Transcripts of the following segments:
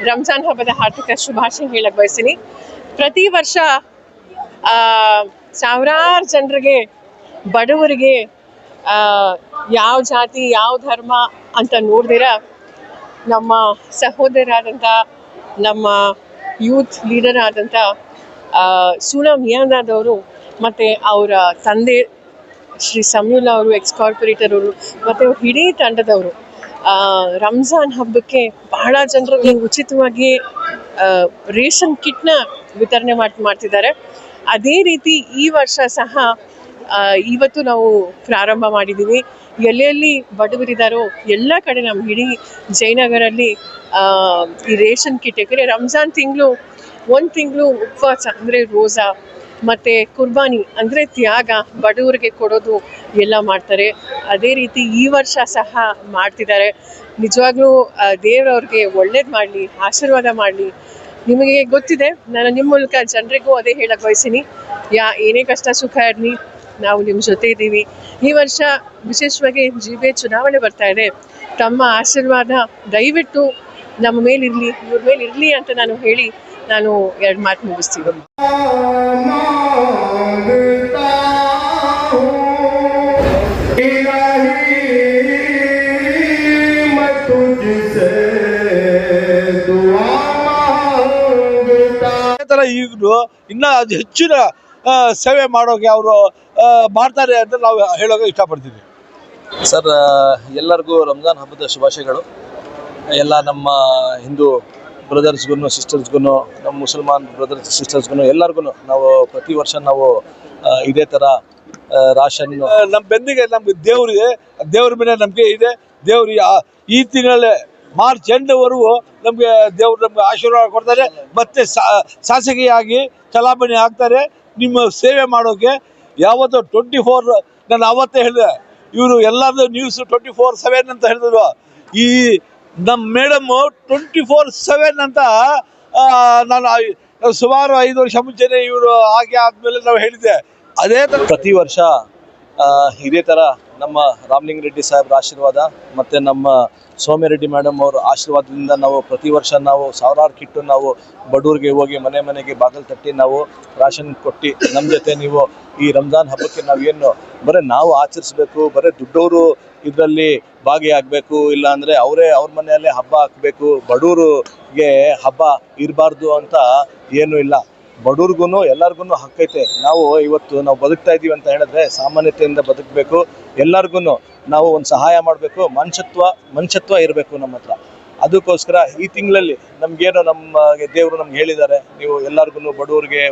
ರಂಜಾನ್ ಹಬ್ಬದ ಹಾರ್ದಿಕ ಶುಭಾಶಯ ಹೇಳಕ್ ಬಯಸ್ತೀನಿ. ಪ್ರತಿ ವರ್ಷ ಸಾವಿರಾರು ಜನರಿಗೆ, ಬಡವರಿಗೆ, ಯಾವ ಜಾತಿ ಯಾವ ಧರ್ಮ ಅಂತ ನೋಡ್ದಿರ ನಮ್ಮ ಸಹೋದರಾದಂಥ, ನಮ್ಮ ಯೂತ್ ಲೀಡರ್ ಆದಂಥ ಸೂನಂ ಮಿಯಾದಾದವರು ಮತ್ತು ಅವರ ತಂದೆ ಶ್ರೀ ಸಮೀವುಲ್ಲಾ ಅವರು, ಎಕ್ಸ್ ಕಾರ್ಪೊರೇಟರ್ ಅವರು ಮತ್ತು ಇಡೀ ತಂಡದವರು ರಂಜಾನ್ ಹಬ್ಬಕ್ಕೆ ಬಹಳ ಜನರಿಗೆ ಉಚಿತವಾಗಿ ರೇಷನ್ ಕಿಟ್ನ ವಿತರಣೆ ಮಾಡ್ತಿದ್ದಾರೆ. ಅದೇ ರೀತಿ ಈ ವರ್ಷ ಸಹ ಇವತ್ತು ನಾವು ಪ್ರಾರಂಭ ಮಾಡಿದ್ದೀವಿ. ಎಲ್ಲೆಲ್ಲಿ ಬಡವರಿದ್ದಾರೋ ಎಲ್ಲ ಕಡೆ ನಮ್ಮ ಇಡೀ ಜಯನಗರಲ್ಲಿ ಈ ರೇಷನ್ ಕಿಟ್, ಯಾಕಂದರೆ ರಂಜಾನ್ ತಿಂಗಳು ಒಂದು ತಿಂಗಳು ಉಪವಾಸ ಅಂದರೆ ರೋಜಾ ಮತ್ತು ಕುರ್ಬಾನಿ ಅಂದರೆ ತ್ಯಾಗ, ಬಡವರಿಗೆ ಕೊಡೋದು ಎಲ್ಲ ಮಾಡ್ತಾರೆ. ಅದೇ ರೀತಿ ಈ ವರ್ಷ ಸಹ ಮಾಡ್ತಿದ್ದಾರೆ. ನಿಜವಾಗ್ಲೂ ದೇವರವ್ರಿಗೆ ಒಳ್ಳೇದು ಮಾಡಲಿ, ಆಶೀರ್ವಾದ ಮಾಡಲಿ. ನಿಮಗೆ ಗೊತ್ತಿದೆ, ನಾನು ನಿಮ್ಮ ಮೂಲಕ ಜನರಿಗೂ ಅದೇ ಹೇಳಕ್ಕೆ ಬಯಸ್ತೀನಿ, ಏನೇ ಕಷ್ಟ ಸುಖ ಇರಲಿ, ನಾವು ನಿಮ್ಮ ಜೊತೆ ಇದ್ದೀವಿ. ಈ ವರ್ಷ ವಿಶೇಷವಾಗಿ ಜಿಬೆ ಚುನಾವಣೆ ಬರ್ತಾ ಇದೆ. ತಮ್ಮ ಆಶೀರ್ವಾದ ದಯವಿಟ್ಟು ನಮ್ಮ ಮೇಲಿರಲಿ, ಇವ್ರ ಮೇಲೆ ಇರಲಿ ಅಂತ ನಾನು ಹೇಳಿ ನಾನು ಎರಡು ಮಾತು ಮುಗಿಸ್ತೀನಿ. ಈಗಲೂ ಇನ್ನ ಹೆಚ್ಚಿನ ಸೇವೆ ಮಾಡೋಕೆ ಅವರು ಮಾಡ್ತಾರೆ ಅಂತ ನಾವು ಹೇಳೋಕೆ ಇಷ್ಟಪಡ್ತೀವಿ. ಸರ್, ಎಲ್ಲರಿಗೂ ರಂಜಾನ್ ಹಬ್ಬದ ಶುಭಾಶಯಗಳು. ಎಲ್ಲ ನಮ್ಮ ಹಿಂದೂ ಬ್ರದರ್ಸ್ಗೂ, ಸಿಸ್ಟರ್ಸ್ಗೂ, ನಮ್ಮ ಮುಸಲ್ಮಾನ್ ಬ್ರದರ್ಸ್ ಸಿಸ್ಟರ್ಸ್ಗೂ ಎಲ್ಲರಿಗೂ ನಾವು ಪ್ರತಿ ವರ್ಷ ನಾವು ಇದೇ ಥರ ರಾಷನ್ ನಮ್ಮ ಬೆನ್ನಿಗೆ ನಮ್ಗೆ ದೇವರಿದೆ, ದೇವ್ರ ಮೇಲೆ ನಂಬಿಕೆ ಇದೆ. ದೇವ್ರು ಈ ತಿಂಗಳಲ್ಲೇ ಮಾರ್ಚ್ ಎಂಡ್ವರೆಗೂ ನಮಗೆ ದೇವರು ನಮ್ಗೆ ಆಶೀರ್ವಾದ ಕೊಡ್ತಾರೆ. ಮತ್ತೆ ಶಾಸಕಿಯಾಗಿ ಚಲಾವಣೆ ಆಗ್ತಾರೆ. ನಿಮ್ಮ ಸೇವೆ ಮಾಡೋಕೆ ಯಾವತ್ತೂ 24, ನಾನು ಆವತ್ತೇ ಹೇಳಿದೆ, ಇವರು ಎಲ್ಲರದು ನ್ಯೂಸ್ 24/7 ಅಂತ ಹೇಳಿದ್ರು. ಈ ನಮ್ಮ ಮೇಡಮ್ಮು 24/7 ಅಂತ ನಾನು ಸುಮಾರು 5 ವರ್ಷ ಮುಂಚೆನೆ ಇವರು ಹಾಗೆ ಆದಮೇಲೆ ನಾವು ಹೇಳಿದ್ದೆ. ಅದೇ ಥರ ಪ್ರತಿ ವರ್ಷ ಇದೇ ಥರ ನಮ್ಮ ರಾಮಲಿಂಗ ರೆಡ್ಡಿ ಸಾಹೇಬ್ರ ಆಶೀರ್ವಾದ ಮತ್ತು ನಮ್ಮ ಸೌಮ್ಯರೆಡ್ಡಿ ಮೇಡಮ್ ಅವರ ಆಶೀರ್ವಾದದಿಂದ ನಾವು ಪ್ರತಿ ವರ್ಷ ನಾವು ಸಾವಿರಾರು ಕಿಟ್ಟು ನಾವು ಬಡವರಿಗೆ ಹೋಗಿ ಮನೆ ಮನೆಗೆ ಬಾಗಿಲು ತಟ್ಟಿ ನಾವು ರಾಷನ್ ಕೊಟ್ಟು ನಮ್ಮ ಜೊತೆ ನೀವು ಈ ರಂಜಾನ್ ಹಬ್ಬಕ್ಕೆ ನಾವೇನು ಬರೀ ನಾವು ಆಚರಿಸ್ಬೇಕು, ಬರೀ ದುಡ್ಡವರು ಇದರಲ್ಲಿ ಭಾಗಿಯಾಗಬೇಕು, ಇಲ್ಲಾಂದರೆ ಅವರೇ ಅವ್ರ ಮನೆಯಲ್ಲೇ ಹಬ್ಬ ಹಾಕಬೇಕು, ಬಡವರಿಗೆ ಹಬ್ಬ ಇರಬಾರ್ದು ಅಂತ ಏನೂ ಇಲ್ಲ. ಬಡವ್ರಿಗೂ ಎಲ್ಲರಿಗೂ ಹಕ್ಕೈತೆ. ಇವತ್ತು ನಾವು ಬದುಕ್ತಾ ಇದ್ದೀವಿ ಅಂತ ಹೇಳಿದ್ರೆ ಸಾಮಾನ್ಯತೆಯಿಂದ ಬದುಕಬೇಕು. ಎಲ್ಲರಿಗೂ ನಾವು ಒಂದು ಸಹಾಯ ಮಾಡಬೇಕು, ಮನುಷ್ಯತ್ವ ಇರಬೇಕು ನಮ್ಮ ಹತ್ರ. ಅದಕ್ಕೋಸ್ಕರ ಈ ತಿಂಗಳಲ್ಲಿ ನಮಗೇನೋ ನಮಗೆ ದೇವರು ನಮ್ಗೆ ಹೇಳಿದ್ದಾರೆ, ನೀವು ಎಲ್ಲರಿಗೂ ಬಡವ್ರಿಗೆ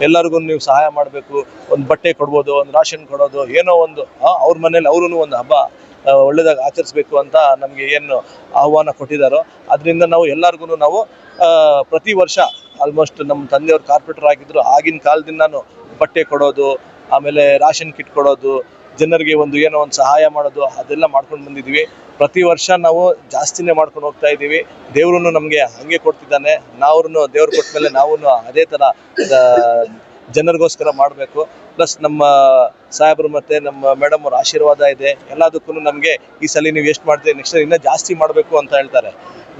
ಎಲ್ಲರಿಗೂ ನೀವು ಸಹಾಯ ಮಾಡಬೇಕು. ಒಂದು ಬಟ್ಟೆ ಕೊಡ್ಬೋದು, ಒಂದು ರಾಷನ್ ಕೊಡೋದು, ಏನೋ ಒಂದು ಅವ್ರ ಮನೇಲಿ ಅವ್ರೂ ಒಂದು ಹಬ್ಬ ಒಳ್ಳೆದಾಗಿ ಆಚರಿಸ್ಬೇಕು ಅಂತ ನಮಗೆ ಏನು ಆಹ್ವಾನ ಕೊಟ್ಟಿದ್ದಾರೋ ಅದರಿಂದ ನಾವು ಎಲ್ಲರಿಗೂ ನಾವು ಪ್ರತಿ ವರ್ಷ ಆಲ್ಮೋಸ್ಟ್ ನಮ್ಮ ತಂದೆಯವ್ರು ಕಾರ್ಪೊರೇಟರ್ ಆಗಿದ್ರು, ಆಗಿನ ಕಾಲದಿಂದ ನಾನು ಬಟ್ಟೆ ಕೊಡೋದು, ಆಮೇಲೆ ರಾಷನ್ ಕಿಟ್ ಕೊಡೋದು, ಜನರಿಗೆ ಏನೋ ಒಂದು ಸಹಾಯ ಮಾಡೋದು, ಅದೆಲ್ಲ ಮಾಡ್ಕೊಂಡು ಬಂದಿದ್ದೀವಿ. ಪ್ರತಿ ವರ್ಷ ನಾವು ಜಾಸ್ತಿನೇ ಮಾಡ್ಕೊಂಡು ಹೋಗ್ತಾ ಇದ್ದೀವಿ. ದೇವ್ರೂ ನಮಗೆ ಹಂಗೆ ಕೊಡ್ತಿದ್ದಾನೆ. ನಾವು ದೇವ್ರು ಕೊಟ್ಟ ಮೇಲೆ ನಾವು ಅದೇ ಥರ ಜನರಿಗೋಸ್ಕರ ಮಾಡಬೇಕು. ಪ್ಲಸ್ ನಮ್ಮ ಸಾಹೇಬರು ಮತ್ತು ನಮ್ಮ ಮೇಡಮ್ ಅವ್ರ ಆಶೀರ್ವಾದ ಇದೆ. ಎಲ್ಲದಕ್ಕೂ ನಮಗೆ ಈ ಸಲ ನೀವು ಎಷ್ಟು ಮಾಡ್ತೀವಿ, ನೆಕ್ಸ್ಟ್ ಇನ್ನೂ ಜಾಸ್ತಿ ಮಾಡಬೇಕು ಅಂತ ಹೇಳ್ತಾರೆ.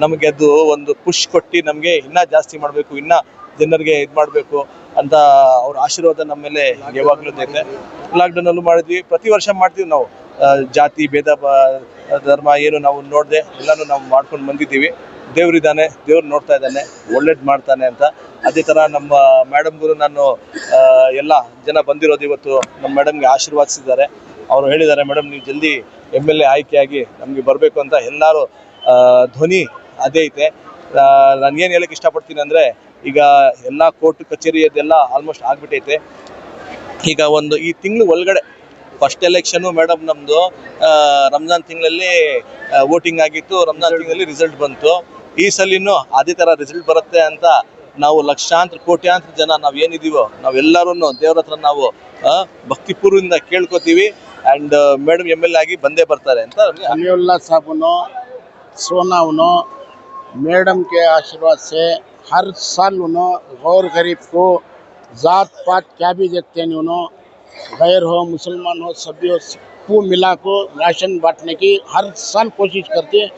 ನಮಗೆ ಅದು ಒಂದು ಪುಷ್ ಕೊಟ್ಟು ನಮಗೆ ಇನ್ನೂ ಜಾಸ್ತಿ ಮಾಡಬೇಕು, ಇನ್ನೂ ಜನರಿಗೆ ಇದು ಮಾಡಬೇಕು ಅಂತ ಅವ್ರ ಆಶೀರ್ವಾದ ನಮ್ಮ ಮೇಲೆ ಯಾವಾಗಲೂ ಇದೆ. ಲಾಕ್ಡೌನಲ್ಲೂ ಮಾಡಿದ್ವಿ, ಪ್ರತಿ ವರ್ಷ ಮಾಡ್ತೀವಿ ನಾವು. ಜಾತಿ ಭೇದ ಧರ್ಮ ಏನು ನಾವು ನೋಡದೆ ಎಲ್ಲನೂ ನಾವು ಮಾಡ್ಕೊಂಡು ಬಂದಿದ್ದೀವಿ. ದೇವರಿದ್ದಾನೆ, ದೇವ್ರು ನೋಡ್ತಾ ಇದ್ದಾನೆ, ಒಳ್ಳೇದು ಮಾಡ್ತಾನೆ ಅಂತ. ಅದೇ ಥರ ನಮ್ಮ ಮೇಡಮ್ಗೂ ನಾನು ಎಲ್ಲ ಜನ ಬಂದಿರೋದು ಇವತ್ತು ನಮ್ಮ ಮೇಡಮ್ಗೆ ಆಶೀರ್ವಾದಿಸಿದ್ದಾರೆ. ಅವರು ಹೇಳಿದ್ದಾರೆ, ಮೇಡಮ್ ನೀವು ಜಲ್ದಿ MLA ಆಯ್ಕೆಯಾಗಿ ನಮಗೆ ಬರಬೇಕು ಅಂತ. ಎಲ್ಲರೂ ಧ್ವನಿ ಅದೇ ಐತೆ. ನನಗೇನು ಹೇಳಕ್ಕೆ ಇಷ್ಟಪಡ್ತೀನಿ ಅಂದರೆ, ಈಗ ಎಲ್ಲ ಕೋರ್ಟ್ ಕಚೇರಿ ಅದೆಲ್ಲ ಆಲ್ಮೋಸ್ಟ್ ಆಗಿಬಿಟ್ಟೈತೆ. ಈಗ ಈ ತಿಂಗಳು ಒಳಗಡೆ ಫಸ್ಟ್ ಎಲೆಕ್ಷನು ಮೇಡಮ್ ನಮ್ಮದು ರಂಜಾನ್ ತಿಂಗಳಲ್ಲಿ ವೋಟಿಂಗ್ ಆಗಿತ್ತು. ರಂಜಾನ್ ತಿಂಗಳಲ್ಲಿ ರಿಸಲ್ಟ್ ಬಂತು. ಈ ಸಲಿನೂ ಅದೇ ಥರ ರಿಸಲ್ಟ್ ಬರುತ್ತೆ ಅಂತ ನಾವು ಲಕ್ಷಾಂತರ ಕೋಟ್ಯಾಂತರ ಜನ ನಾವು ಏನಿದ್ದೀವೋ ನಾವೆಲ್ಲರೂ ದೇವ್ರ ಹತ್ರ ನಾವು ಭಕ್ತಿಪೂರ್ವದಿಂದ ಕೇಳ್ಕೊತೀವಿ. ಆ್ಯಂಡ್ ಮೇಡಮ್ MLA ಆಗಿ ಬಂದೇ ಬರ್ತಾರೆ ಅಂತ. ಸಮೀವುಲ್ಲಾ साहब सोना मैडम के आशीर्वाद से हर साल गौर गरीब को ज़ात पात क्या भी देखते नहीं, गैर हो मुसलमान हो सभी हो सबको मिला को राशन बांटने की हर साल कोशिश करते हैं।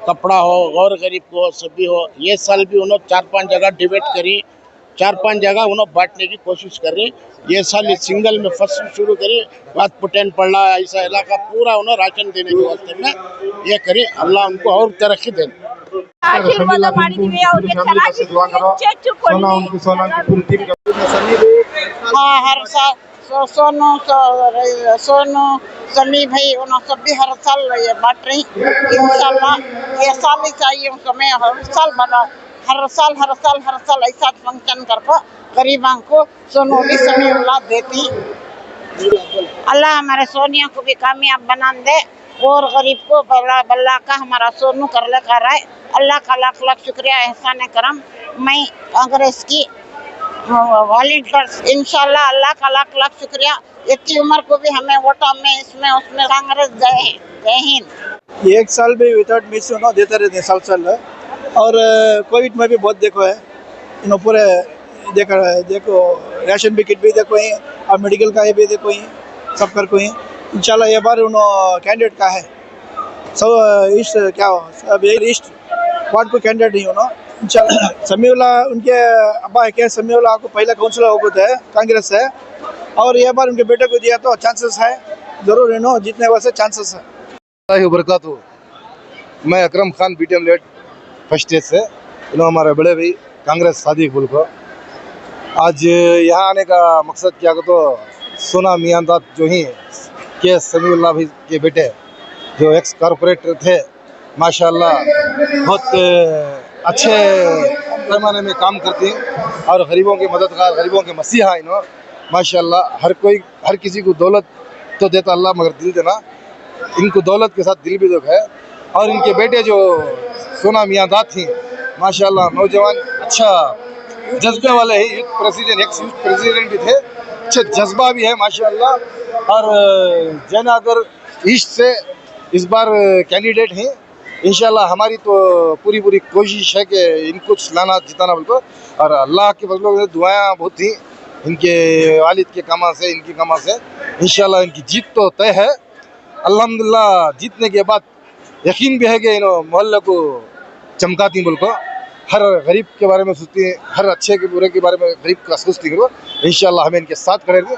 कपड़ा हो, गौर गरीब को हो, सभी हो। ये साल भी उन्होंने 4-5 जगह डिबेट करी, 4-5 जगह उन्होंने बांटने की कोशिश करी। ये साल सिंगल में फर्स्ट शुरू करी, बात पुटेन पड़ा ऐसा इलाका पूरा उन्होंने राशन देने के वास्ते में ये करी। अल्लाह उनको और तरक्की दे। ಆಶೀರ್ವಾದ ಮಾಡಿದೀವಿ ಅವ್ರಿಗೆ ಚೆನ್ನಾಗಿ ಹೆಚ್ಚು हाँ हर साल सोनू समी भाई उन्होंने सब भी हर साल ये बांट रही। इंशाल्लाह ये साल ही चाहिए समय हर साल बना हर साल ऐसा फंक्शन करके गरीबों को सोनू भी समी अल्लाह देती। अल्लाह हमारे सोनिया को भी कामयाब बना दे और गरीब को बल्ला का हमारा सोनू कर ले कर रहा है। अल्लाह का लाख लाख शुक्रिया एहसान करम। मैं कांग्रेस की वॉलंटियर्स इंशाल्लाह अल्लाह का लाख लाख शुक्रिया। इतनी उम्र को भी हमें वोटा में इसमें उसमें कांग्रेस जय हिंद। एक साल भी विदाउट मिस देते रहते हैं साल और कोविड में भी बहुत देखो है इन पूरे देखो राशन भी किट भी देखो ही और मेडिकल का ये भी देखो ही सब कर को ही इंशाल्लाह ये बार उन्होंने कैंडिडेट का है सब ईस्ट क्या हो सब ईस्ट वार्ड को कैंडिडेट ही उन्होंने इंशाल्लाह समीउल्ला उनके अब्बा है क्या समीउल्ला को पहला काउंसिलर होता है कांग्रेस है और ये बार उनके बेटे को दिया तो चांसेस है जरूर इन्हों जीतने वाले चांसेस है। बरकातहू। मैं Akram Khan BTM layout first stage से इन्होंने हमारे बड़े भाई कांग्रेस सादिक बुल को आज यहाँ आने का मकसद क्या तो सोना मियांदाद जो ही के समीउल्ला भाई के बेटे जो एक्स कारपोरेटर थे माशाल्लाह बहुत अच्छे पैमाने में काम करते हैं और गरीबों के मददगार गरीबों के मसीहा इन्हों माशाल्लाह हर किसी को दौलत तो देता अल्लाह मगर दिल देना इनको दौलत के साथ दिल भी दुख है। और इनके बेटे जो सोना मियांदाद थी माशाल्लाह नौजवान अच्छा जज्बे वाले ही प्रेसिडेंट एक्स प्रेसिडेंट भी थे अच्छे जज्बा भी है माशाल्लाह। और जयनगर ईस्ट से इस बार कैंडिडेट हैं इंशाल्लाह हमारी तो पूरी कोशिश है कि इनको लाना जिताना बिल्कुल और अल्लाह के फजलों से दुआएं बहुत थी इनके वालिद के कामा से इनकी कामा से इंशाल्लाह इनकी जीत तो तय है। अल्हम्दुलिल्लाह जीतने के बाद यकीन भी है कि इन मोहल्ले को चमकाती मुल्क हर गरीब के बारे में सोचती हैं हर अच्छे के बुरे के बारे में गरीब का सोचती है इंशाल्लाह हमें इनके साथ खड़े रहेंगे।